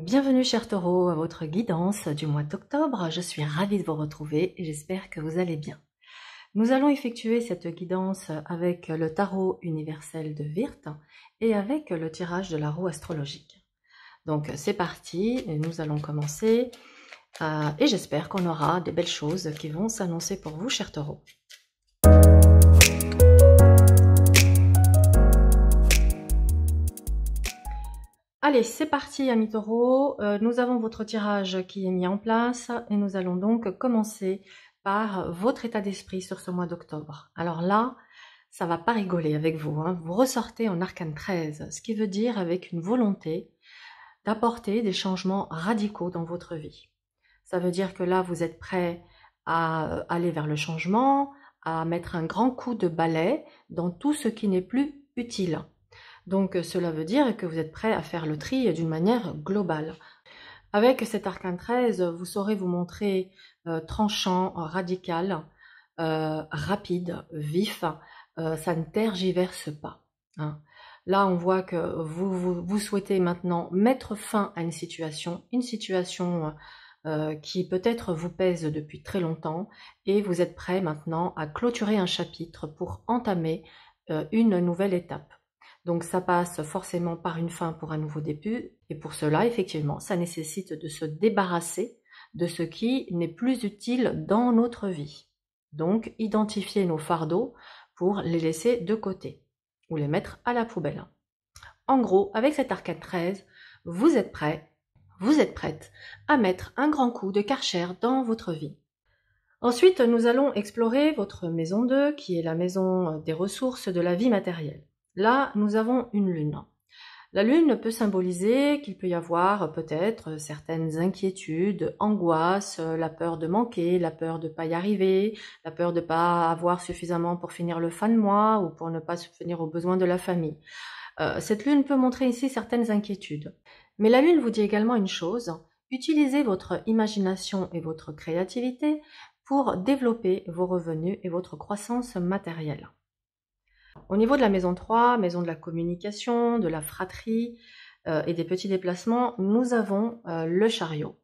Bienvenue chers taureaux à votre guidance du mois d'octobre. Je suis ravie de vous retrouver et j'espère que vous allez bien. Nous allons effectuer cette guidance avec le tarot universel de Wirth et avec le tirage de la roue astrologique. Donc c'est parti, nous allons commencer et j'espère qu'on aura des belles choses qui vont s'annoncer pour vous chers taureaux. Allez, c'est parti amis taureaux, nous avons votre tirage qui est mis en place et nous allons donc commencer par votre état d'esprit sur ce mois d'octobre. Alors là, ça va pas rigoler avec vous, hein. Vous ressortez en arcane 13, ce qui veut dire avec une volonté d'apporter des changements radicaux dans votre vie. Ça veut dire que là, vous êtes prêt à aller vers le changement, à mettre un grand coup de balai dans tout ce qui n'est plus utile. Donc cela veut dire que vous êtes prêt à faire le tri d'une manière globale. Avec cet arcane 13, vous saurez vous montrer tranchant, radical, rapide, vif, ça ne tergiverse pas. Hein. Là, on voit que vous souhaitez maintenant mettre fin à une situation qui peut-être vous pèse depuis très longtemps et vous êtes prêt maintenant à clôturer un chapitre pour entamer une nouvelle étape. Donc ça passe forcément par une fin pour un nouveau début et pour cela, effectivement, ça nécessite de se débarrasser de ce qui n'est plus utile dans notre vie. Donc identifier nos fardeaux pour les laisser de côté ou les mettre à la poubelle. En gros, avec cet arcane 13, vous êtes prêt, vous êtes prête à mettre un grand coup de Karcher dans votre vie. Ensuite, nous allons explorer votre maison 2 qui est la maison des ressources de la vie matérielle. Là, nous avons une lune. La lune peut symboliser qu'il peut y avoir peut-être certaines inquiétudes, angoisses, la peur de manquer, la peur de ne pas y arriver, la peur de ne pas avoir suffisamment pour finir le fin de mois ou pour ne pas subvenir aux besoins de la famille. Cette lune peut montrer ici certaines inquiétudes. Mais la lune vous dit également une chose, utilisez votre imagination et votre créativité pour développer vos revenus et votre croissance matérielle. Au niveau de la maison 3, maison de la communication, de la fratrie et des petits déplacements, nous avons le chariot.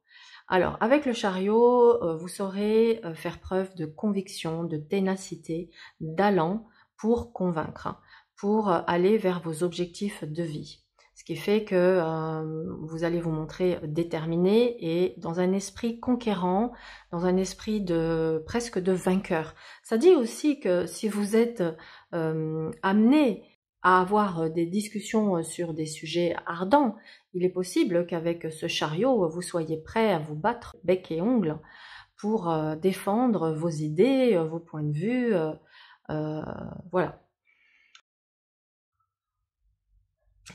Alors, avec le chariot, vous saurez faire preuve de conviction, de ténacité, d'allant pour convaincre, pour aller vers vos objectifs de vie. Ce qui fait que vous allez vous montrer déterminé et dans un esprit conquérant, dans un esprit presque de vainqueur. Ça dit aussi que si vous êtes amené à avoir des discussions sur des sujets ardents, il est possible qu'avec ce chariot, vous soyez prêt à vous battre bec et ongles pour défendre vos idées, vos points de vue, voilà.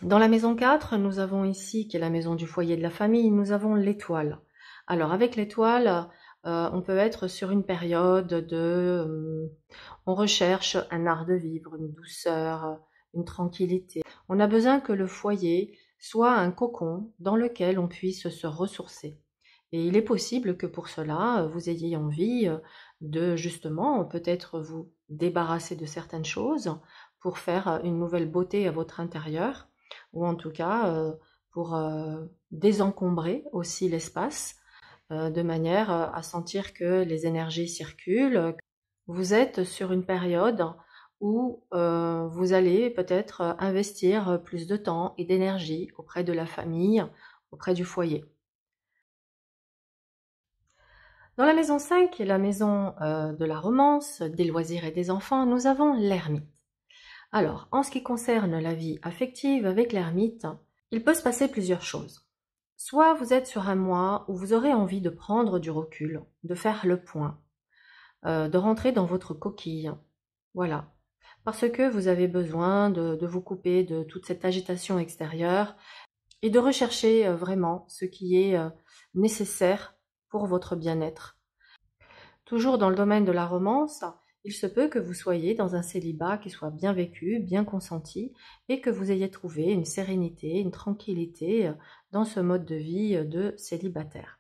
Dans la maison 4, nous avons ici, qui est la maison du foyer de la famille, nous avons l'étoile. Alors avec l'étoile, on peut être sur une période de... on recherche un art de vivre, une douceur, une tranquillité. On a besoin que le foyer soit un cocon dans lequel on puisse se ressourcer. Et il est possible que pour cela, vous ayez envie de justement peut-être vous débarrasser de certaines choses pour faire une nouvelle beauté à votre intérieur, ou en tout cas pour désencombrer aussi l'espace, de manière à sentir que les énergies circulent. Vous êtes sur une période où vous allez peut-être investir plus de temps et d'énergie auprès de la famille, auprès du foyer. Dans la maison 5, qui est la maison de la romance, des loisirs et des enfants, nous avons l'ermite. Alors, en ce qui concerne la vie affective avec l'ermite, il peut se passer plusieurs choses. Soit vous êtes sur un mois où vous aurez envie de prendre du recul, de faire le point, de rentrer dans votre coquille, voilà. Parce que vous avez besoin de vous couper de toute cette agitation extérieure et de rechercher vraiment ce qui est nécessaire pour votre bien-être. Toujours dans le domaine de la romance, il se peut que vous soyez dans un célibat qui soit bien vécu, bien consenti, et que vous ayez trouvé une sérénité, une tranquillité dans ce mode de vie de célibataire.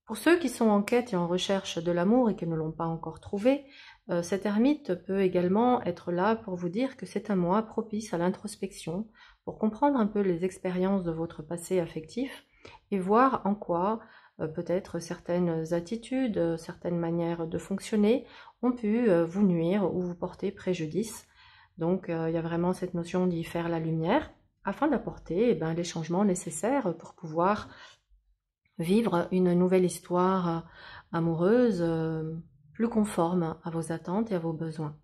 Pour ceux qui sont en quête et en recherche de l'amour et qui ne l'ont pas encore trouvé, cet ermite peut également être là pour vous dire que c'est un mois propice à l'introspection, pour comprendre un peu les expériences de votre passé affectif et voir en quoi peut-être certaines attitudes, certaines manières de fonctionner ont pu vous nuire ou vous porter préjudice. Donc il y a vraiment cette notion d'y faire la lumière afin d'apporter les changements nécessaires pour pouvoir vivre une nouvelle histoire amoureuse plus conforme à vos attentes et à vos besoins.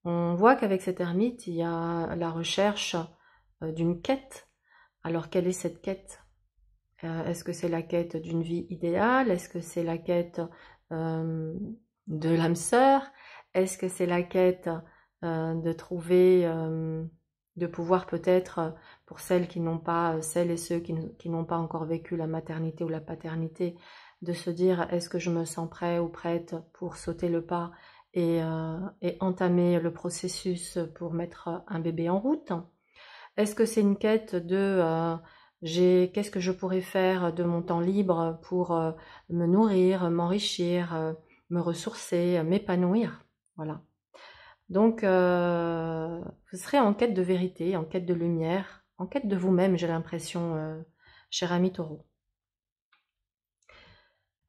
On voit qu'avec cet ermite, il y a la recherche d'une quête. Alors quelle est cette quête? Est-ce que c'est la quête d'une vie idéale? Est-ce que c'est la quête de l'âme sœur? Est-ce que c'est la quête de trouver, de pouvoir peut-être, pour celles qui n'ont pas, celles et ceux qui n'ont pas encore vécu la maternité ou la paternité, de se dire est-ce que je me sens prêt ou prête pour sauter le pas et entamer le processus pour mettre un bébé en route? Est-ce que c'est une quête de qu'est-ce que je pourrais faire de mon temps libre pour me nourrir, m'enrichir, me ressourcer, m'épanouir? Voilà. Donc, vous serez en quête de vérité, en quête de lumière, en quête de vous-même, j'ai l'impression, cher ami Taureau.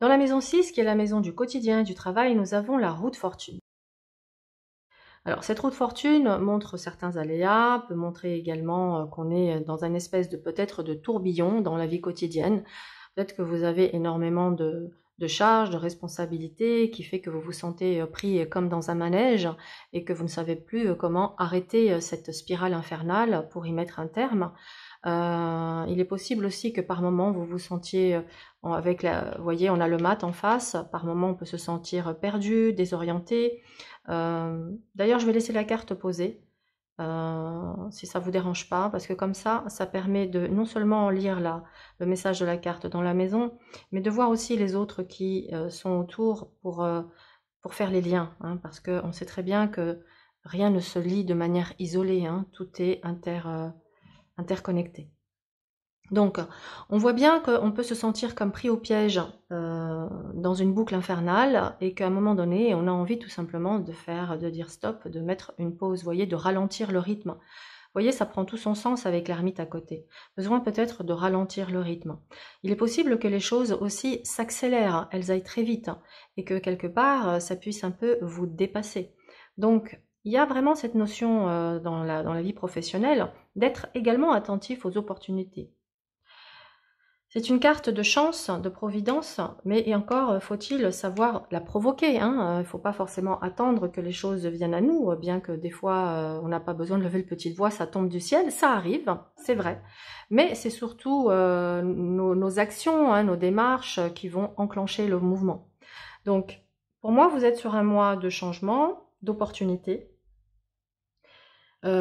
Dans la maison 6, qui est la maison du quotidien et du travail, nous avons la roue de fortune. Alors, cette roue de fortune montre certains aléas, peut montrer également qu'on est dans un espèce de peut-être de tourbillon dans la vie quotidienne. Peut-être que vous avez énormément de charges, de responsabilités, qui fait que vous vous sentez pris comme dans un manège et que vous ne savez plus comment arrêter cette spirale infernale pour y mettre un terme. Il est possible aussi que par moment vous vous sentiez avec vous voyez, on a le mat en face, par moment on peut se sentir perdu, désorienté. D'ailleurs, je vais laisser la carte posée, si ça vous dérange pas, parce que comme ça permet de non seulement lire le message de la carte dans la maison, mais de voir aussi les autres qui sont autour pour faire les liens, hein, parce qu'on sait très bien que rien ne se lie de manière isolée, hein, tout est interconnecté. Donc, on voit bien qu'on peut se sentir comme pris au piège dans une boucle infernale et qu'à un moment donné, on a envie tout simplement de dire stop, de mettre une pause, vous voyez, de ralentir le rythme. Vous voyez, ça prend tout son sens avec l'ermite à côté. Besoin peut-être de ralentir le rythme. Il est possible que les choses aussi s'accélèrent, elles aillent très vite et que quelque part, ça puisse un peu vous dépasser. Donc, il y a vraiment cette notion dans la vie professionnelle d'être également attentif aux opportunités. C'est une carte de chance, de providence, mais et encore faut-il savoir la provoquer, hein. Il ne faut pas forcément attendre que les choses viennent à nous, bien que des fois on n'a pas besoin de lever le petite voix, ça tombe du ciel, ça arrive, c'est vrai. Mais c'est surtout nos actions, hein, nos démarches qui vont enclencher le mouvement. Donc pour moi, vous êtes sur un mois de changement, d'opportunité.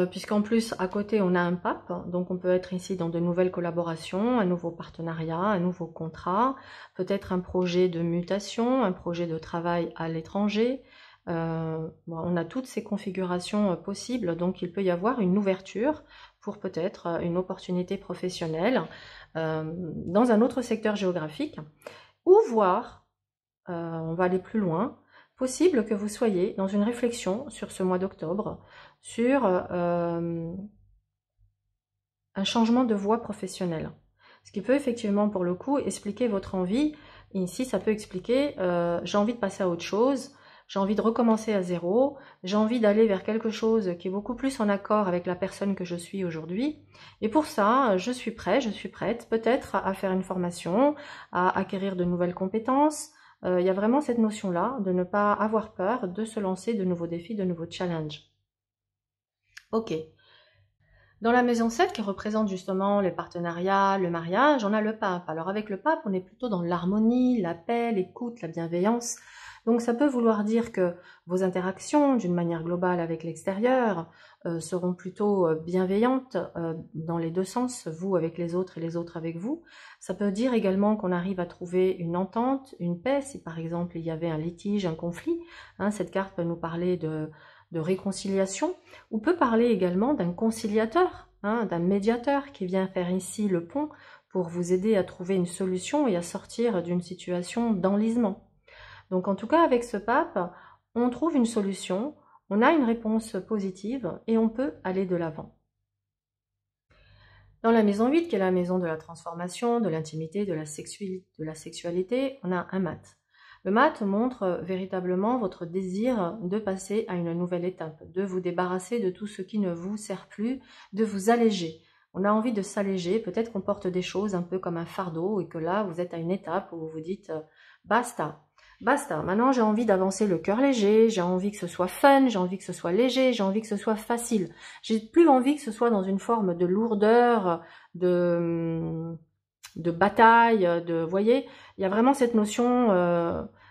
Puisqu'en plus, à côté, on a un pape, donc on peut être ici dans de nouvelles collaborations, un nouveau partenariat, un nouveau contrat, peut-être un projet de mutation, un projet de travail à l'étranger. On a toutes ces configurations possibles, donc il peut y avoir une ouverture pour peut-être une opportunité professionnelle dans un autre secteur géographique, ou voir, on va aller plus loin, possible que vous soyez dans une réflexion sur ce mois d'octobre, sur un changement de voie professionnelle. Ce qui peut effectivement, pour le coup, expliquer votre envie. Ici, ça peut expliquer, j'ai envie de passer à autre chose, j'ai envie de recommencer à zéro, j'ai envie d'aller vers quelque chose qui est beaucoup plus en accord avec la personne que je suis aujourd'hui. Et pour ça, je suis prêt, je suis prête peut-être à faire une formation, à acquérir de nouvelles compétences. Il y a vraiment cette notion-là de ne pas avoir peur de se lancer de nouveaux défis, de nouveaux challenges. Ok. Dans la maison 7, qui représente justement les partenariats, le mariage, on a le pape. Alors avec le pape, on est plutôt dans l'harmonie, la paix, l'écoute, la bienveillance. Donc ça peut vouloir dire que vos interactions, d'une manière globale avec l'extérieur, seront plutôt bienveillantes dans les deux sens, vous avec les autres et les autres avec vous. Ça peut dire également qu'on arrive à trouver une entente, une paix, si par exemple il y avait un litige, un conflit. Hein, cette carte peut nous parler de réconciliation, ou peut parler également d'un conciliateur, hein, d'un médiateur qui vient faire ici le pont pour vous aider à trouver une solution et à sortir d'une situation d'enlisement. Donc en tout cas, avec ce pape, on trouve une solution, on a une réponse positive et on peut aller de l'avant. Dans la maison 8, qui est la maison de la transformation, de l'intimité, de la sexualité, on a un mat. Le mat montre véritablement votre désir de passer à une nouvelle étape, de vous débarrasser de tout ce qui ne vous sert plus, de vous alléger. On a envie de s'alléger, peut-être qu'on porte des choses un peu comme un fardeau et que là, vous êtes à une étape où vous vous dites basta, basta, maintenant j'ai envie d'avancer le cœur léger, j'ai envie que ce soit fun, j'ai envie que ce soit léger, j'ai envie que ce soit facile. J'ai plus envie que ce soit dans une forme de lourdeur, de bataille, vous voyez, il y a vraiment cette notion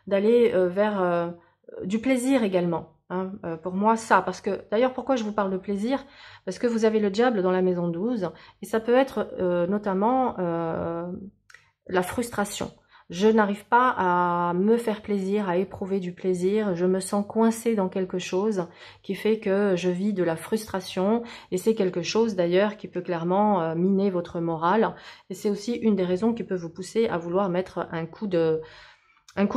d'aller vers du plaisir également. Hein, pour moi, ça, parce que, d'ailleurs, pourquoi je vous parle de plaisir? Parce que vous avez le diable dans la maison 12, et ça peut être notamment la frustration. Je n'arrive pas à me faire plaisir, à éprouver du plaisir, je me sens coincée dans quelque chose qui fait que je vis de la frustration, et c'est quelque chose d'ailleurs qui peut clairement miner votre morale, et c'est aussi une des raisons qui peut vous pousser à vouloir mettre un coup de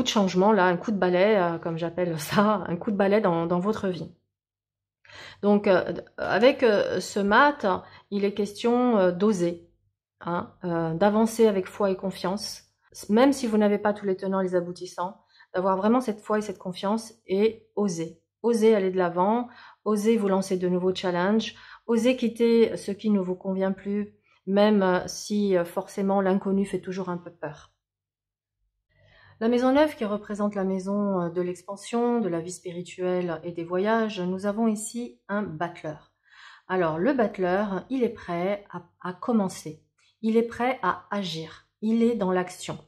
changement, là, un coup de balai, comme j'appelle ça, un coup de balai dans votre vie. Donc, avec ce mat, il est question d'oser, hein, d'avancer avec foi et confiance, même si vous n'avez pas tous les tenants et les aboutissants, d'avoir vraiment cette foi et cette confiance et oser. Oser aller de l'avant, oser vous lancer de nouveaux challenges, oser quitter ce qui ne vous convient plus, même si forcément l'inconnu fait toujours un peu peur. La maison 9 qui représente la maison de l'expansion, de la vie spirituelle et des voyages, nous avons ici un battleur. Alors le battleur, il est prêt à commencer, il est prêt à agir, il est dans l'action.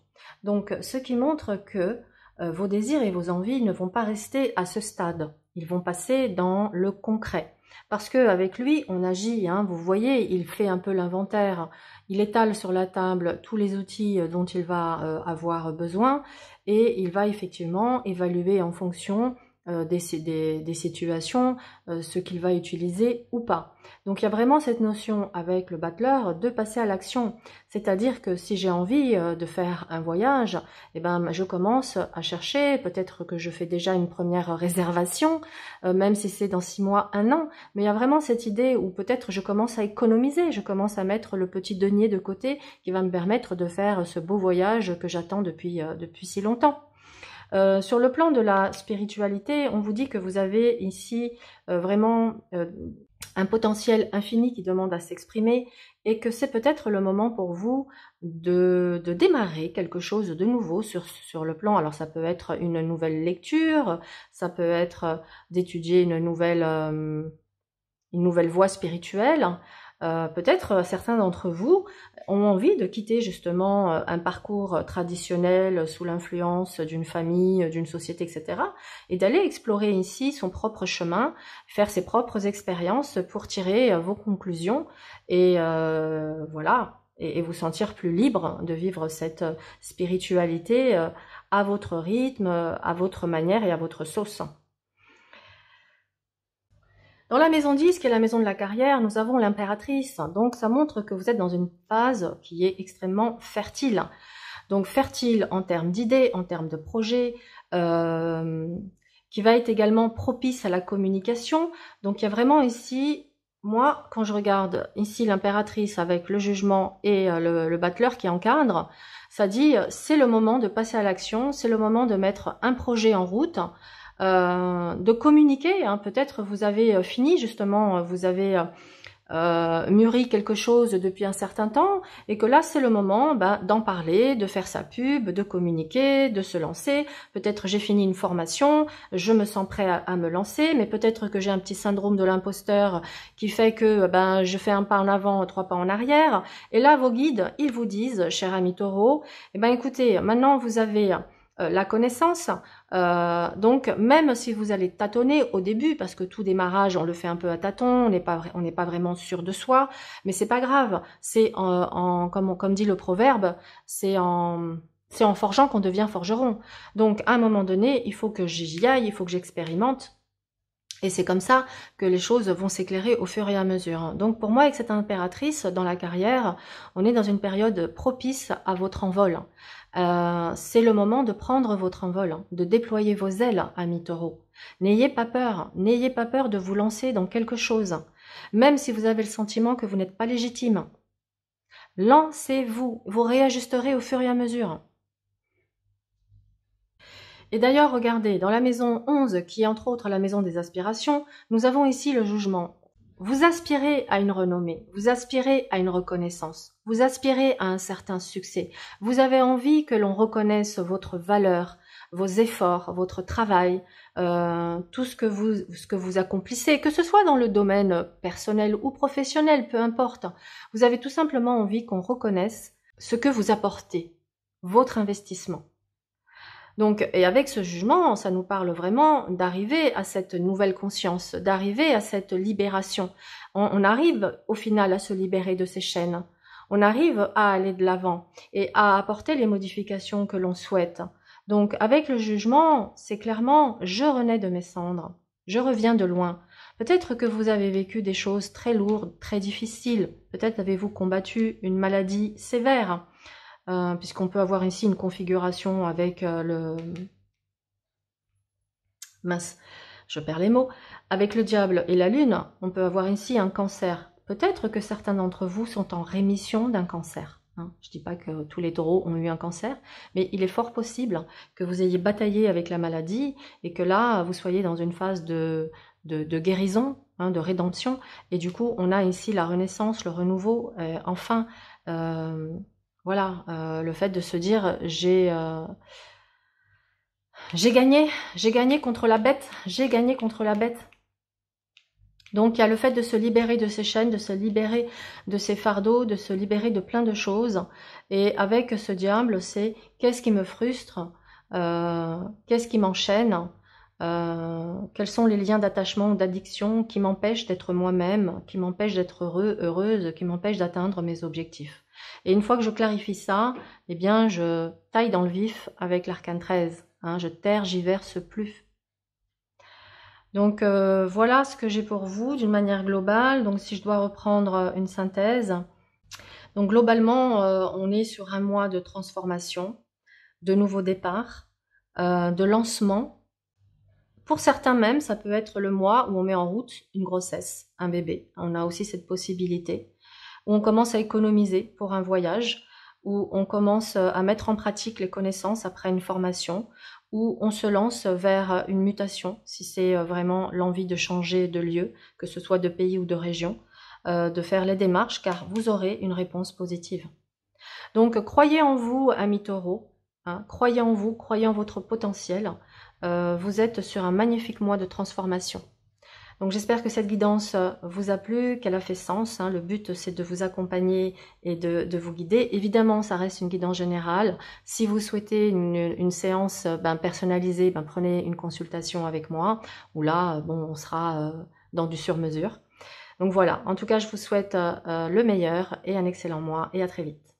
Donc ce qui montre que vos désirs et vos envies ne vont pas rester à ce stade, ils vont passer dans le concret. Parce qu'avec lui, on agit, hein, vous voyez, il fait un peu l'inventaire, il étale sur la table tous les outils dont il va avoir besoin et il va effectivement évaluer en fonction des situations ce qu'il va utiliser ou pas. Donc il y a vraiment cette notion avec le battleur de passer à l'action, c'est-à-dire que si j'ai envie de faire un voyage, eh ben, je commence à chercher, peut-être que je fais déjà une première réservation, même si c'est dans 6 mois, 1 an, mais il y a vraiment cette idée où peut-être je commence à économiser, je commence à mettre le petit denier de côté qui va me permettre de faire ce beau voyage que j'attends depuis si longtemps. Sur le plan de la spiritualité, on vous dit que vous avez ici vraiment un potentiel infini qui demande à s'exprimer et que c'est peut-être le moment pour vous de démarrer quelque chose de nouveau sur le plan. Alors ça peut être une nouvelle lecture, ça peut être d'étudier une nouvelle voie spirituelle. Peut-être certains d'entre vous ont envie de quitter justement un parcours traditionnel sous l'influence d'une famille, d'une société, etc. et d'aller explorer ici son propre chemin, faire ses propres expériences pour tirer vos conclusions et voilà, et vous sentir plus libre de vivre cette spiritualité à votre rythme, à votre manière et à votre sauce. Dans la maison 10, qui est la maison de la carrière, nous avons l'impératrice. Donc ça montre que vous êtes dans une phase qui est extrêmement fertile. Donc fertile en termes d'idées, en termes de projets, qui va être également propice à la communication. Donc il y a vraiment ici, moi, quand je regarde ici l'impératrice avec le jugement et le battleur qui encadre, ça dit c'est le moment de passer à l'action, c'est le moment de mettre un projet en route, de communiquer, hein. Peut-être vous avez fini justement, vous avez mûri quelque chose depuis un certain temps et que là c'est le moment d'en parler, de faire sa pub, de communiquer, de se lancer. Peut-être j'ai fini une formation, je me sens prêt à me lancer, mais peut-être que j'ai un petit syndrome de l'imposteur qui fait que je fais un pas en avant, 3 pas en arrière. Et là vos guides, ils vous disent, cher ami Taureau, écoutez, maintenant vous avez la connaissance, donc même si vous allez tâtonner au début, parce que tout démarrage on le fait un peu à tâtons, on n'est pas vraiment sûr de soi, mais c'est pas grave, c'est comme dit le proverbe, c'est en forgeant qu'on devient forgeron. Donc à un moment donné, il faut que j'y aille, il faut que j'expérimente. Et c'est comme ça que les choses vont s'éclairer au fur et à mesure. Donc pour moi, avec cette impératrice dans la carrière, on est dans une période propice à votre envol. C'est le moment de prendre votre envol, de déployer vos ailes, amis taureaux. N'ayez pas peur de vous lancer dans quelque chose, même si vous avez le sentiment que vous n'êtes pas légitime. Lancez-vous, vous réajusterez au fur et à mesure. Et d'ailleurs, regardez, dans la maison 11, qui est entre autres la maison des aspirations, nous avons ici le jugement. Vous aspirez à une renommée, vous aspirez à une reconnaissance, vous aspirez à un certain succès. Vous avez envie que l'on reconnaisse votre valeur, vos efforts, votre travail, tout ce que vous accomplissez, que ce soit dans le domaine personnel ou professionnel, peu importe. Vous avez tout simplement envie qu'on reconnaisse ce que vous apportez, votre investissement. Donc, et avec ce jugement, ça nous parle vraiment d'arriver à cette nouvelle conscience, d'arriver à cette libération. On arrive au final à se libérer de ces chaînes. On arrive à aller de l'avant et à apporter les modifications que l'on souhaite. Donc, avec le jugement, c'est clairement « je renais de mes cendres ». Je reviens de loin. Peut-être que vous avez vécu des choses très lourdes, très difficiles. Peut-être avez-vous combattu une maladie sévère. Puisqu'on peut avoir ici une configuration avec mince, je perds les mots, avec le diable et la lune, on peut avoir ici un cancer. Peut-être que certains d'entre vous sont en rémission d'un cancer. Hein. Je ne dis pas que tous les taureaux ont eu un cancer, mais il est fort possible que vous ayez bataillé avec la maladie et que là, vous soyez dans une phase de guérison, hein, de rédemption. Et du coup, on a ici la renaissance, le renouveau, enfin... voilà, le fait de se dire j'ai gagné contre la bête, j'ai gagné contre la bête. Donc il y a le fait de se libérer de ces chaînes, de se libérer de ces fardeaux, de se libérer de plein de choses. Et avec ce diable, c'est qu'est-ce qui me frustre, qu'est-ce qui m'enchaîne, quels sont les liens d'attachement ou d'addiction qui m'empêchent d'être moi-même, qui m'empêchent d'être heureuse, qui m'empêchent d'atteindre mes objectifs. Et une fois que je clarifie ça, eh bien, je taille dans le vif avec l'arcane 13. Hein, je tergiverse plus. Donc, voilà ce que j'ai pour vous d'une manière globale. Donc, si je dois reprendre une synthèse. Donc, globalement, on est sur un mois de transformation, de nouveau départ, de lancement. Pour certains même, ça peut être le mois où on met en route une grossesse, un bébé. On a aussi cette possibilité. Où on commence à économiser pour un voyage, où on commence à mettre en pratique les connaissances après une formation, où on se lance vers une mutation, si c'est vraiment l'envie de changer de lieu, que ce soit de pays ou de région, de faire les démarches, car vous aurez une réponse positive. Donc, croyez en vous, amis taureaux, hein, croyez en vous, croyez en votre potentiel. Vous êtes sur un magnifique mois de transformation. Donc j'espère que cette guidance vous a plu, qu'elle a fait sens. Hein. Le but, c'est de vous accompagner et de vous guider. Évidemment, ça reste une guidance générale. Si vous souhaitez une séance personnalisée, prenez une consultation avec moi, où là, bon, on sera dans du sur-mesure. Donc voilà, en tout cas, je vous souhaite le meilleur et un excellent mois et à très vite.